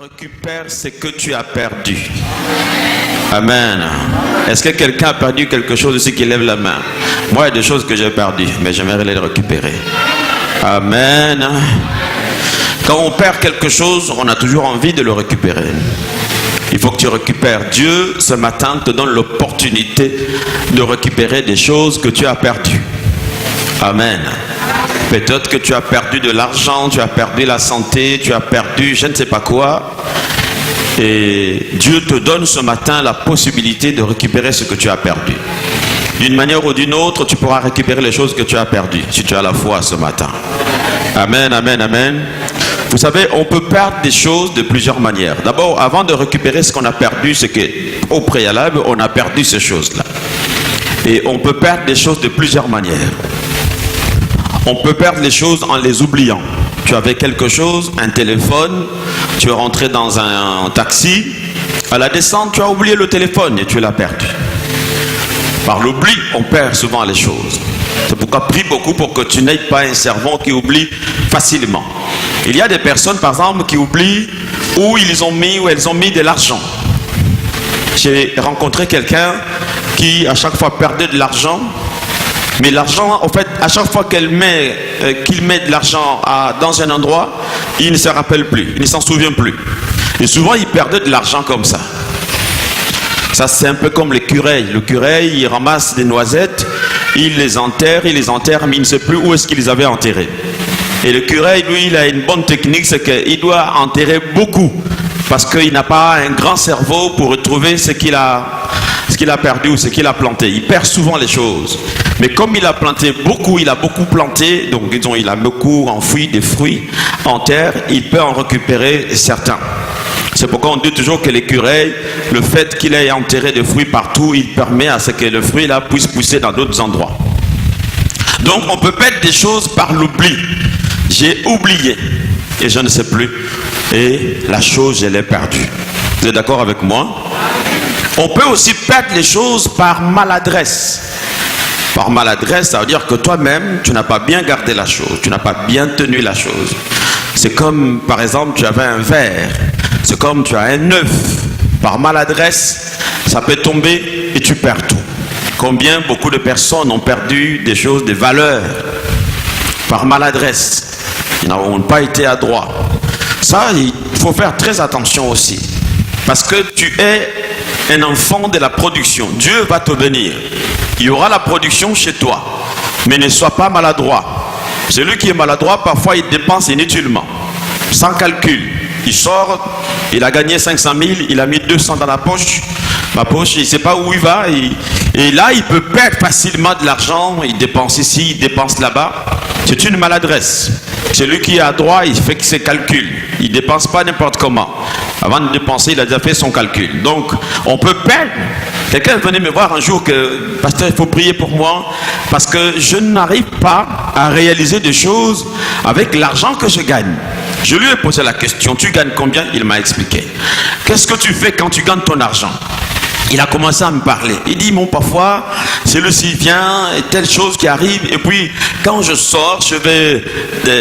récupère ce que tu as perdu. Amen. Est-ce que quelqu'un a perdu quelque chose ici qui lève la main? Moi, il y a des choses que j'ai perdues, mais j'aimerais les récupérer. Amen. Quand on perd quelque chose, on a toujours envie de le récupérer. Il faut que tu récupères. Dieu, ce matin, te donne l'opportunité de récupérer des choses que tu as perdues. Amen. Peut-être que tu as perdu de l'argent, tu as perdu la santé, tu as perdu je ne sais pas quoi. Et Dieu te donne ce matin la possibilité de récupérer ce que tu as perdu. D'une manière ou d'une autre, tu pourras récupérer les choses que tu as perdues, si tu as la foi ce matin. Amen, amen, amen. Vous savez, on peut perdre des choses de plusieurs manières. D'abord, avant de récupérer ce qu'on a perdu, c'est qu'au préalable, on a perdu ces choses-là. Et on peut perdre des choses de plusieurs manières. On peut perdre les choses en les oubliant. Tu avais quelque chose, un téléphone, tu es rentré dans un taxi, à la descente, tu as oublié le téléphone et tu l'as perdu. Par l'oubli, on perd souvent les choses. C'est pourquoi prie beaucoup pour que tu n'aies pas un cerveau qui oublie facilement. Il y a des personnes, par exemple, qui oublient où ils ont mis, où elles ont mis de l'argent. J'ai rencontré quelqu'un qui, à chaque fois, perdait de l'argent. Mais l'argent, en fait, à chaque fois qu'il met de l'argent dans un endroit, il ne se rappelle plus, il ne s'en souvient plus. Et souvent, il perdait de l'argent comme ça. Ça, c'est un peu comme l'écureuil. L'écureuil, il ramasse des noisettes, il les enterre, mais il ne sait plus où est-ce qu'il les avait enterrées. Et l'écureuil, lui, il a une bonne technique, c'est qu'il doit enterrer beaucoup. Parce qu'il n'a pas un grand cerveau pour retrouver ce qu'il a perdu ou ce qu'il a planté. Il perd souvent les choses. Mais comme il a planté beaucoup, il a beaucoup planté, donc disons, il a beaucoup enfoui des fruits en terre, il peut en récupérer certains. C'est pourquoi on dit toujours que l'écureuil, le fait qu'il ait enterré des fruits partout, il permet à ce que le fruit là puisse pousser dans d'autres endroits. Donc on peut perdre des choses par l'oubli. J'ai oublié et je ne sais plus. Et la chose, je l'ai perdue. Vous êtes d'accord avec moi? On peut aussi perdre les choses par maladresse. Par maladresse, ça veut dire que toi-même, tu n'as pas bien gardé la chose, tu n'as pas bien tenu la chose. C'est comme, par exemple, tu avais un verre, c'est comme tu as un œuf. Par maladresse, ça peut tomber et tu perds tout. Combien beaucoup de personnes ont perdu des choses, des valeurs, par maladresse. Ils n'ont pas été adroits. Ça, il faut faire très attention aussi. Parce que tu es un enfant de la production. Dieu va te bénir. Il y aura la production chez toi. Mais ne sois pas maladroit. Celui qui est maladroit, parfois, il dépense inutilement. Sans calcul. Il sort, il a gagné 500 000, il a mis 200 dans la poche. Ma poche, il ne sait pas où il va. Et là, il peut perdre facilement de l'argent. Il dépense ici, il dépense là-bas. C'est une maladresse. Celui qui est adroit, il fait ses calculs. Il ne dépense pas n'importe comment. Avant de dépenser, il a déjà fait son calcul. Donc, on peut perdre. Quelqu'un venait me voir un jour que, pasteur, il faut prier pour moi parce que je n'arrive pas à réaliser des choses avec l'argent que je gagne. Je lui ai posé la question, tu gagnes combien? Il m'a expliqué. Qu'est-ce que tu fais quand tu gagnes ton argent? Il a commencé à me parler. Il dit, bon, parfois, celui-ci vient et telle chose qui arrive. Et puis, quand je sors, je vais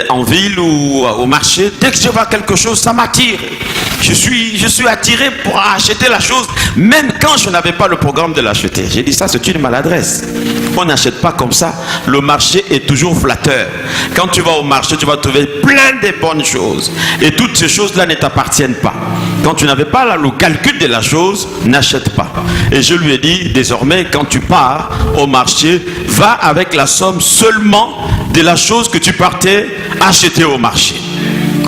en ville ou au marché. Dès que je vois quelque chose, ça m'attire. Je suis attiré pour acheter la chose, même quand je n'avais pas le programme de l'acheter. J'ai dit, ça, c'est une maladresse. On n'achète pas comme ça. Le marché est toujours flatteur. Quand tu vas au marché, tu vas trouver plein de bonnes choses. Et toutes ces choses-là ne t'appartiennent pas. Quand tu n'avais pas là, le calcul de la chose, n'achète pas. Et je lui ai dit, désormais, quand tu pars au marché, va avec la somme seulement de la chose que tu partais acheter au marché.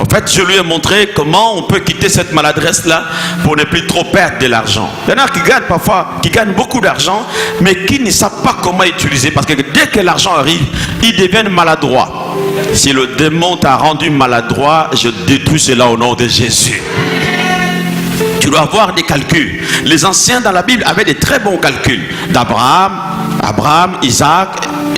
En fait, je lui ai montré comment on peut quitter cette maladresse-là pour ne plus trop perdre de l'argent. Il y en a qui gagnent parfois, qui gagnent beaucoup d'argent, mais qui ne savent pas comment utiliser. Parce que dès que l'argent arrive, ils deviennent maladroits. Si le démon t'a rendu maladroit, je détruis cela au nom de Jésus. Tu dois avoir des calculs. Les anciens dans la Bible avaient des très bons calculs. Abraham, Isaac,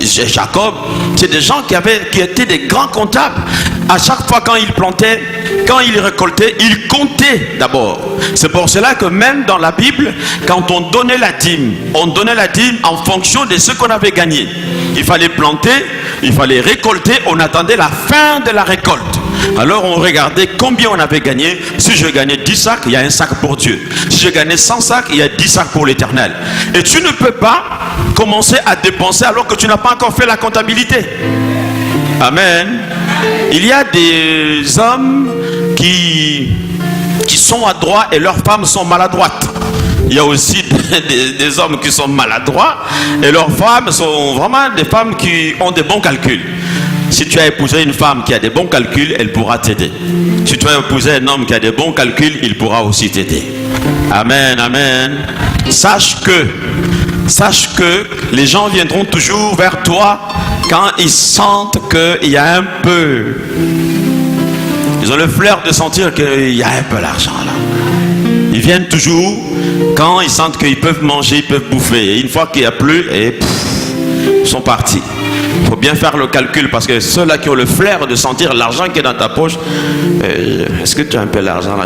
Jacob. C'est des gens qui étaient des grands comptables. À chaque fois quand ils plantaient, quand ils récoltaient, ils comptaient d'abord. C'est pour cela que même dans la Bible, quand on donnait la dîme en fonction de ce qu'on avait gagné. Il fallait planter, il fallait récolter, on attendait la fin de la récolte. Alors on regardait combien on avait gagné. Si je gagnais 10 sacs, il y a un sac pour Dieu. Si je gagnais 100 sacs, il y a 10 sacs pour l'Éternel. Et tu ne peux pas commencer à dépenser alors que tu n'as pas encore fait la comptabilité. Amen. Il y a des hommes qui sont adroits et leurs femmes sont maladroites. Il y a aussi des hommes qui sont maladroits et leurs femmes sont vraiment des femmes qui ont des bons calculs. Si tu as épousé une femme qui a des bons calculs, elle pourra t'aider. Si tu as épousé un homme qui a des bons calculs, il pourra aussi t'aider. Amen, amen. Sache que les gens viendront toujours vers toi quand ils sentent qu'il y a un peu. Ils ont le flair de sentir qu'il y a un peu d'argent là. Ils viennent toujours quand ils sentent qu'ils peuvent manger, ils peuvent bouffer. Et une fois qu'il n'y a plus, ils sont partis. Il faut bien faire le calcul parce que ceux-là qui ont le flair de sentir l'argent qui est dans ta poche, est-ce que tu as un peu d'argent là?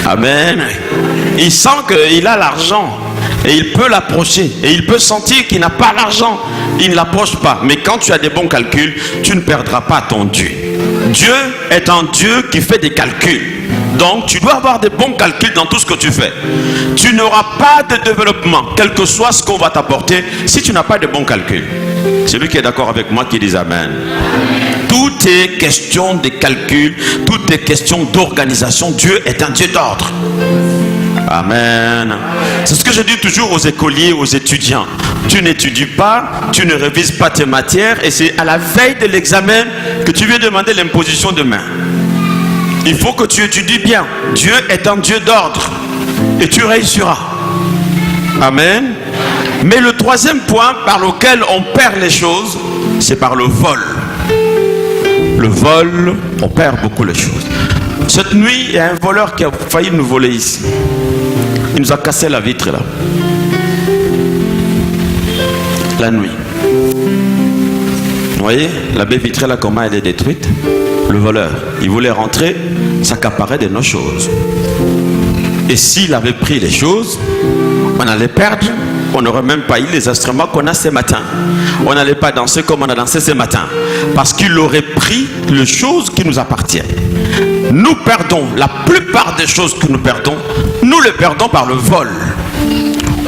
Amen. Il sent qu'il a l'argent et il peut l'approcher et il peut sentir qu'il n'a pas l'argent. Il ne l'approche pas. Mais quand tu as des bons calculs, tu ne perdras pas ton Dieu. Dieu est un Dieu qui fait des calculs. Donc tu dois avoir des bons calculs dans tout ce que tu fais. Tu n'auras pas de développement, quel que soit ce qu'on va t'apporter, si tu n'as pas de bons calculs. Celui qui est d'accord avec moi qui dit Amen. Tout est question de calcul, tout est question d'organisation. Dieu est un Dieu d'ordre. Amen. C'est ce que je dis toujours aux écoliers, aux étudiants. Tu n'étudies pas, tu ne révises pas tes matières et c'est à la veille de l'examen que tu viens demander l'imposition de main. Il faut que tu étudies bien. Dieu est un Dieu d'ordre et tu réussiras. Amen. Mais le troisième point par lequel on perd les choses, c'est par le vol. Le vol, on perd beaucoup les choses. Cette nuit, il y a un voleur qui a failli nous voler ici. Il nous a cassé la vitre là. La nuit. Vous voyez, la baie vitrée là, comment elle est détruite? Le voleur, il voulait rentrer, s'accaparer de nos choses. Et s'il avait pris les choses, on allait perdre. On n'aurait même pas eu les instruments qu'on a ce matin. On n'allait pas danser comme on a dansé ce matin. Parce qu'il aurait pris les choses qui nous appartiennent. Nous perdons, la plupart des choses que nous perdons, nous les perdons par le vol.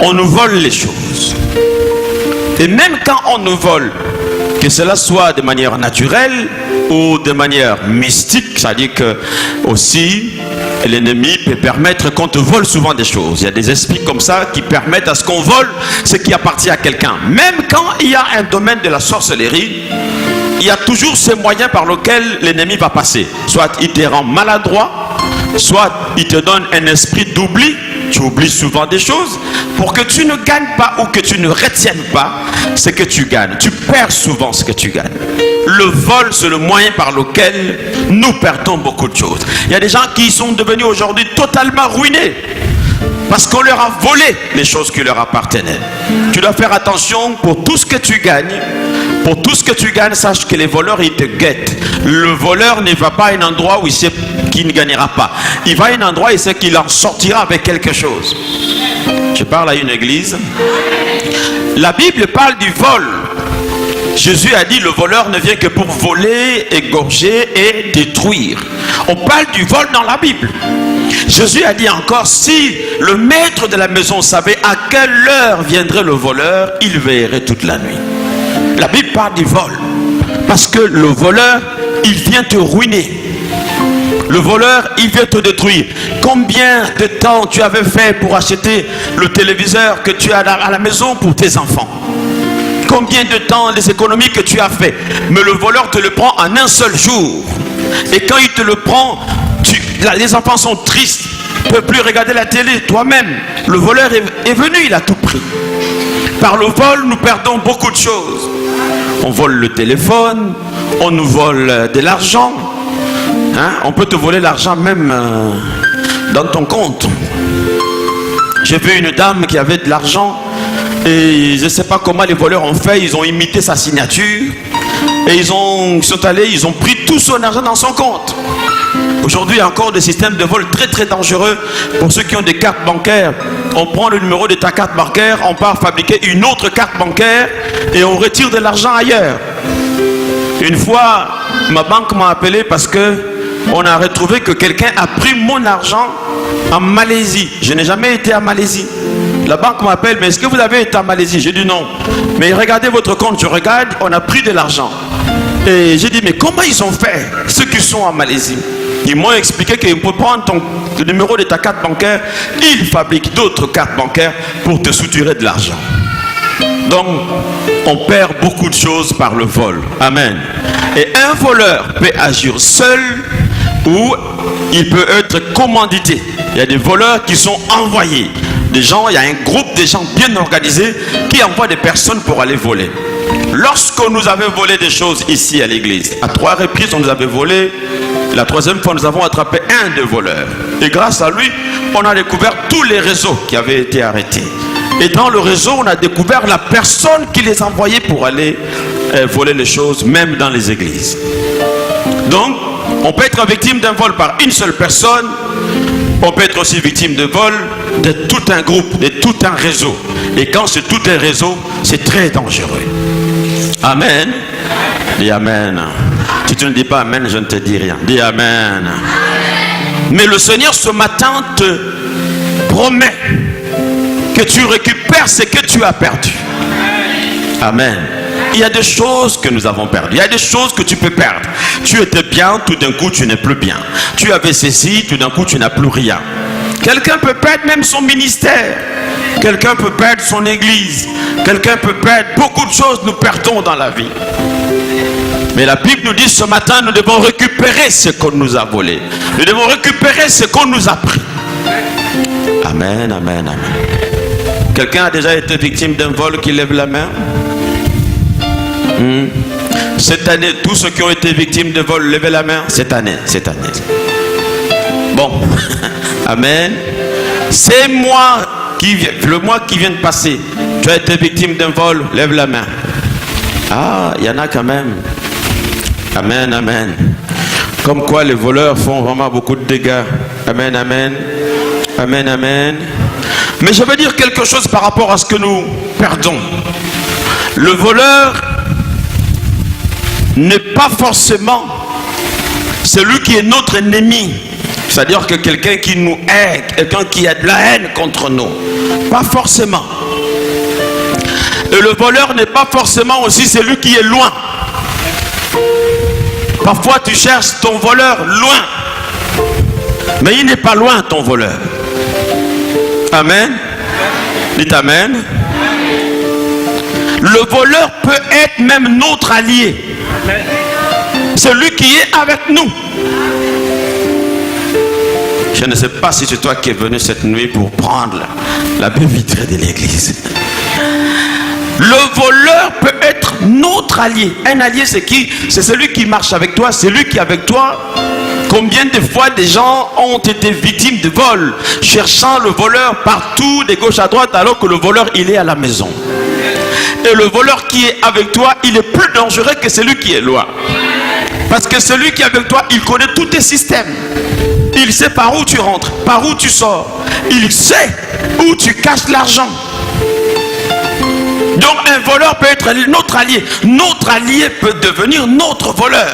On nous vole les choses. Et même quand on nous vole, que cela soit de manière naturelle ou de manière mystique, c'est-à-dire que aussi l'ennemi peut permettre qu'on te vole souvent des choses. Il y a des esprits comme ça qui permettent à ce qu'on vole ce qui appartient à quelqu'un. Même quand il y a un domaine de la sorcellerie, il y a toujours ces moyens par lesquels l'ennemi va passer. Soit il te rend maladroit, soit il te donne un esprit d'oubli. Tu oublies souvent des choses pour que tu ne gagnes pas ou que tu ne retiennes pas ce que tu gagnes. Tu perds souvent ce que tu gagnes. Le vol, c'est le moyen par lequel nous perdons beaucoup de choses. Il y a des gens qui sont devenus aujourd'hui totalement ruinés parce qu'on leur a volé les choses qui leur appartenaient. Tu dois faire attention pour tout ce que tu gagnes. Pour tout ce que tu gagnes, sache que les voleurs, ils te guettent. Le voleur ne va pas à un endroit où il sait qu'il ne gagnera pas. Il va à un endroit où il sait qu'il en sortira avec quelque chose. Je parle à une église. La Bible parle du vol. Jésus a dit, le voleur ne vient que pour voler, égorger et détruire. On parle du vol dans la Bible. Jésus a dit encore, si le maître de la maison savait à quelle heure viendrait le voleur, il veillerait toute la nuit. La Bible parle du vol. Parce que le voleur, il vient te ruiner. Le voleur, il vient te détruire. Combien de temps tu avais fait pour acheter le téléviseur que tu as à la maison pour tes enfants? Combien de temps, les économies que tu as fait? Mais le voleur te le prend en un seul jour. Et quand il te le prend, les enfants sont tristes. Tu ne peux plus regarder la télé toi-même. Le voleur est venu, il a tout pris. Par le vol, nous perdons beaucoup de choses. On vole le téléphone, on nous vole de l'argent. Hein? On peut te voler l'argent même dans ton compte. J'ai vu une dame qui avait de l'argent et je ne sais pas comment les voleurs ont fait. Ils ont imité sa signature et ils sont allés, ils ont pris tout son argent dans son compte. Aujourd'hui, il y a encore des systèmes de vol très très dangereux pour ceux qui ont des cartes bancaires. On prend le numéro de ta carte bancaire, on part fabriquer une autre carte bancaire et on retire de l'argent ailleurs. Une fois, ma banque m'a appelé parce que on a retrouvé que quelqu'un a pris mon argent en Malaisie. Je n'ai jamais été à Malaisie. La banque m'appelle, mais est-ce que vous avez été à Malaisie? J'ai dit non. Mais regardez votre compte, je regarde, on a pris de l'argent. Et j'ai dit, mais comment ils ont fait, ceux qui sont en Malaisie? Ils m'ont expliqué qu'ils peuvent prendre le numéro de ta carte bancaire, ils fabriquent d'autres cartes bancaires pour te soutirer de l'argent. Donc, on perd beaucoup de choses par le vol. Amen. Et un voleur peut agir seul ou il peut être commandité. Il y a des voleurs qui sont envoyés. Des gens, il y a un groupe de gens bien organisés qui envoient des personnes pour aller voler. Lorsqu'on nous avait volé des choses ici à l'église, à 3 reprises on nous avait volé. La 3e fois nous avons attrapé un des voleurs. Et grâce à lui, on a découvert tous les réseaux qui avaient été arrêtés. Et dans le réseau, on a découvert la personne qui les envoyait pour aller voler les choses, même dans les églises. Donc, on peut être victime d'un vol par une seule personne. On peut être aussi victime de vol de tout un groupe, de tout un réseau. Et quand c'est tout un réseau, c'est très dangereux. Amen. Dis Amen. Si tu ne dis pas Amen, je ne te dis rien. Dis Amen. Mais le Seigneur ce matin te promet que tu récupères ce que tu as perdu. Amen. Il y a des choses que nous avons perdues. Il y a des choses que tu peux perdre. Tu étais bien, tout d'un coup tu n'es plus bien. Tu avais ceci, tout d'un coup tu n'as plus rien. Quelqu'un peut perdre même son ministère. Quelqu'un peut perdre son église. Quelqu'un peut perdre beaucoup de choses, nous perdons dans la vie. Mais la Bible nous dit ce matin, nous devons récupérer ce qu'on nous a volé. Nous devons récupérer ce qu'on nous a pris. Amen, amen, amen. Quelqu'un a déjà été victime d'un vol qui lève la main? Cette année, tous ceux qui ont été victimes de vol, levez la main. Cette année. Bon, amen. C'est le mois qui vient de passer. Tu as été victime d'un vol, lève la main. Ah, il y en a quand même. Amen, amen. Comme quoi les voleurs font vraiment beaucoup de dégâts. Amen, amen. Amen, amen. Mais je veux dire quelque chose par rapport à ce que nous perdons. Le voleur n'est pas forcément celui qui est notre ennemi. C'est-à-dire que quelqu'un qui nous hait, quelqu'un qui a de la haine contre nous. Pas forcément. Et le voleur n'est pas forcément aussi celui qui est loin. Parfois tu cherches ton voleur loin. Mais il n'est pas loin ton voleur. Amen. Dites Amen. Le voleur peut être même notre allié. Celui qui est avec nous. Je ne sais pas si c'est toi qui es venu cette nuit pour prendre la baie vitrée de l'église. Le voleur peut être notre allié. Un allié, c'est qui? C'est celui qui marche avec toi, celui qui est avec toi. Combien de fois des gens ont été victimes de vol, cherchant le voleur partout, de gauche à droite, alors que le voleur, il est à la maison. Et le voleur qui est avec toi, il est plus dangereux que celui qui est loin. Parce que celui qui est avec toi, il connaît tous tes systèmes. Il sait par où tu rentres, par où tu sors. Il sait où tu caches l'argent. Donc un voleur peut être notre allié. Notre allié peut devenir notre voleur.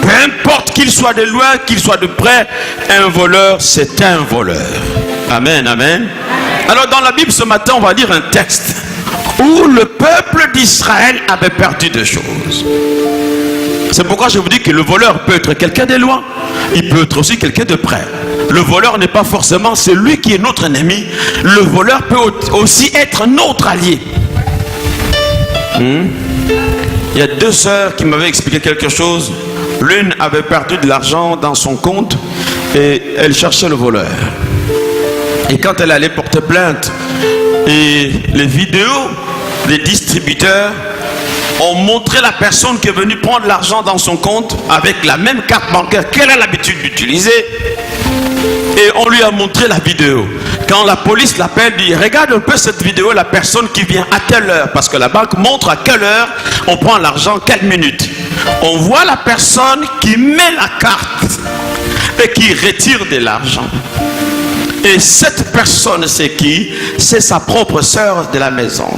Peu importe qu'il soit de loin, qu'il soit de près, un voleur, c'est un voleur. Amen, amen. Alors dans la Bible ce matin, on va lire un texte où le peuple d'Israël avait perdu des choses. C'est pourquoi je vous dis que le voleur peut être quelqu'un de loin, il peut être aussi quelqu'un de près. Le voleur n'est pas forcément celui qui est notre ennemi. Le voleur peut aussi être notre allié. Il y a 2 sœurs qui m'avaient expliqué quelque chose. L'une avait perdu de l'argent dans son compte et elle cherchait le voleur. Et quand elle allait porter plainte, et les vidéos des distributeurs ont montré la personne qui est venue prendre l'argent dans son compte avec la même carte bancaire qu'elle a l'habitude d'utiliser. Et on lui a montré la vidéo. Quand la police l'appelle, dit regarde un peu cette vidéo, la personne qui vient à telle heure, parce que la banque montre à quelle heure on prend l'argent, quelle minute. On voit la personne qui met la carte et qui retire de l'argent. Et cette personne, c'est qui? C'est sa propre sœur de la maison.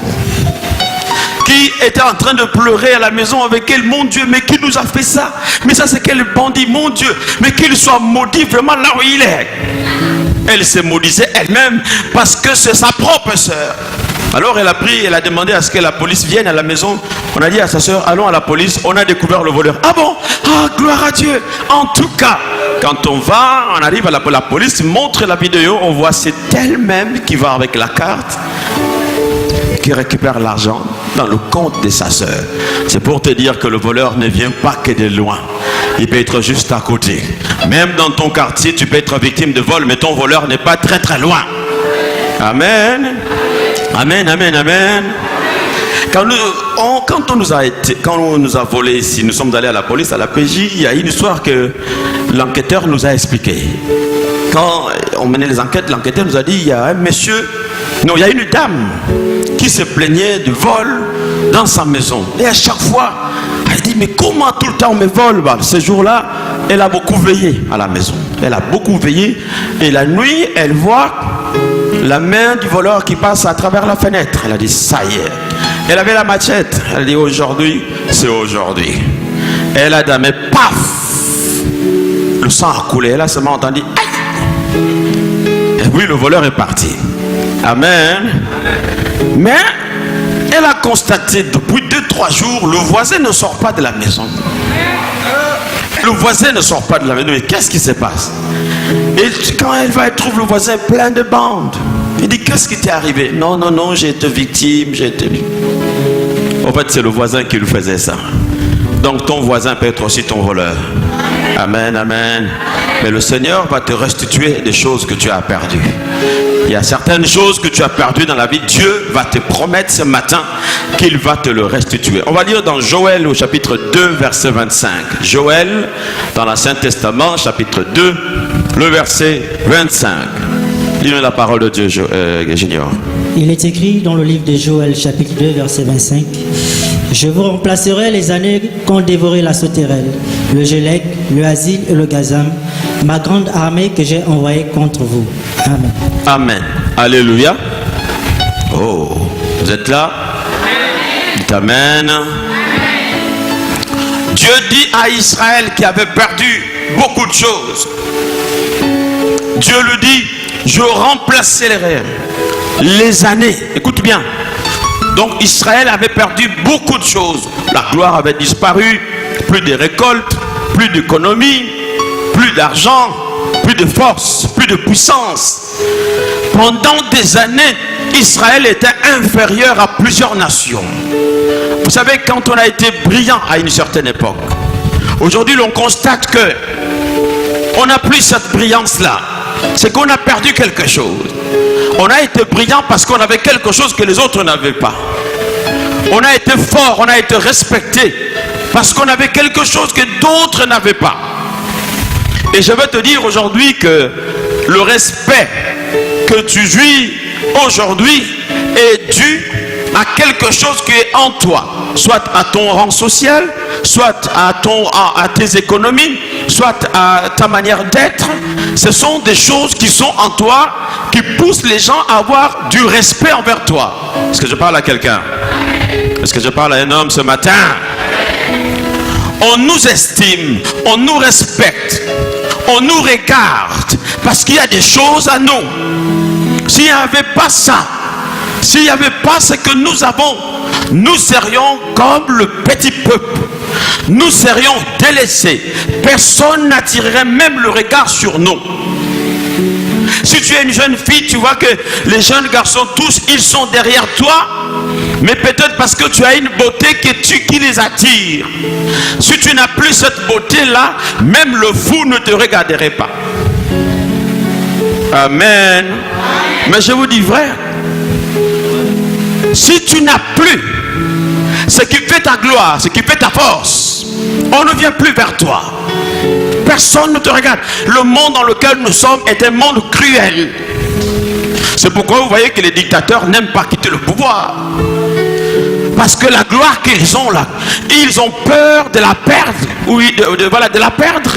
qui était en train de pleurer à la maison avec elle. Mon Dieu, mais qui nous a fait ça? Mais ça, c'est quel bandit, mon Dieu. Mais qu'il soit maudit vraiment là où il est. Elle se maudissait elle-même parce que c'est sa propre sœur. Alors elle a pris, elle a demandé à ce que la police vienne à la maison. On a dit à sa sœur, allons à la police, on a découvert le voleur. Ah bon? Ah, gloire à Dieu. En tout cas, quand on va, on arrive à la police, montre la vidéo, on voit c'est elle-même qui va avec la carte, qui récupère l'argent dans le compte de sa sœur. C'est pour te dire que le voleur ne vient pas que de loin. Il peut être juste à côté. Même dans ton quartier, tu peux être victime de vol, mais ton voleur n'est pas très très loin. Amen. Amen, amen, amen. Quand on nous a volé ici, nous sommes allés à la police, à la PJ, il y a une histoire que l'enquêteur nous a expliquée. Quand on menait les enquêtes, l'enquêteur nous a dit, il y a un monsieur, non, il y a une dame qui se plaignait de vol dans sa maison. Et à chaque fois, elle dit, mais comment tout le temps on me vole? Ce jour-là, elle a beaucoup veillé à la maison. Elle a beaucoup veillé. Et la nuit, elle voit la main du voleur qui passe à travers la fenêtre. Elle a dit, ça y est. Elle avait la machette. Elle a dit, aujourd'hui, c'est aujourd'hui. Elle a damé, paf! Le sang a coulé. Elle a seulement entendu, aïe! Et puis le voleur est parti. Amen. Mais elle a constaté depuis 2-3 jours, le voisin ne sort pas de la maison. Le voisin ne sort pas de la maison. Mais qu'est-ce qui se passe? Et quand elle va, elle trouve le voisin plein de bandes. Il dit, qu'est-ce qui t'est arrivé? Non, non, non, j'ai été victime, En fait, c'est le voisin qui lui faisait ça. Donc ton voisin peut être aussi ton voleur. Amen, amen. Mais le Seigneur va te restituer des choses que tu as perdues. Il y a certaines choses que tu as perdues dans la vie. Dieu va te promettre ce matin qu'il va te le restituer. On va lire dans Joël au chapitre 2, verset 25. Joël, dans l'Ancien Testament, chapitre 2, le verset 25. Dis-nous la parole de Dieu, Junior. Il est écrit dans le livre de Joël, chapitre 2, verset 25. Je vous remplacerai les années qu'ont dévoré la sauterelle, le gélec, le asile et le gazam, ma grande armée que j'ai envoyée contre vous. Amen. Amen. Alléluia. Oh, vous êtes là? Dites Amen. Dieu dit à Israël qui avait perdu beaucoup de choses. Dieu lui dit, je remplacerai les années. Écoute bien. Donc Israël avait perdu beaucoup de choses. La gloire avait disparu, plus de récoltes, plus d'économie, plus d'argent, plus de force, plus de puissance. Pendant des années, Israël était inférieur à plusieurs nations. Vous savez, quand on a été brillant à une certaine époque, aujourd'hui l'on constate que on n'a plus cette brillance-là. C'est qu'on a perdu quelque chose. On a été brillant parce qu'on avait quelque chose que les autres n'avaient pas. On a été fort, on a été respecté parce qu'on avait quelque chose que d'autres n'avaient pas. Et je veux te dire aujourd'hui que le respect que tu jouis aujourd'hui est dû à quelque chose qui est en toi, soit à ton rang social, soit à tes économies, soit à ta manière d'être. Ce sont des choses qui sont en toi, qui poussent les gens à avoir du respect envers toi. Est-ce que je parle à quelqu'un? Est-ce que je parle à un homme ce matin? On nous estime, on nous respecte, on nous regarde, parce qu'il y a des choses à nous. S'il n'y avait pas ça, s'il n'y avait pas ce que nous avons, nous serions comme le petit peuple. Nous serions délaissés. Personne n'attirerait même le regard sur nous. Si tu es une jeune fille, tu vois que les jeunes garçons tous, ils sont derrière toi. Mais peut-être parce que tu as une beauté qui les attire. Si tu n'as plus cette beauté-là, même le fou ne te regarderait pas. Amen. Mais je vous dis vrai, si tu n'as plus ce qui fait ta gloire, ce qui fait ta force, on ne vient plus vers toi. Personne ne te regarde. Le monde dans lequel nous sommes est un monde cruel. C'est pourquoi vous voyez que les dictateurs n'aiment pas quitter le pouvoir. Parce que la gloire qu'ils ont là, ils ont peur de la perdre. Oui, de la perdre.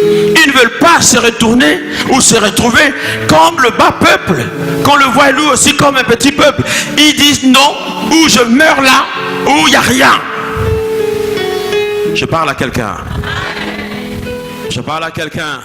Ils ne veulent pas se retourner ou se retrouver comme le bas peuple, qu'on le voit lui aussi comme un petit peuple. Ils disent non, ou je meurs là, ou il n'y a rien. Je parle à quelqu'un. Je parle à quelqu'un.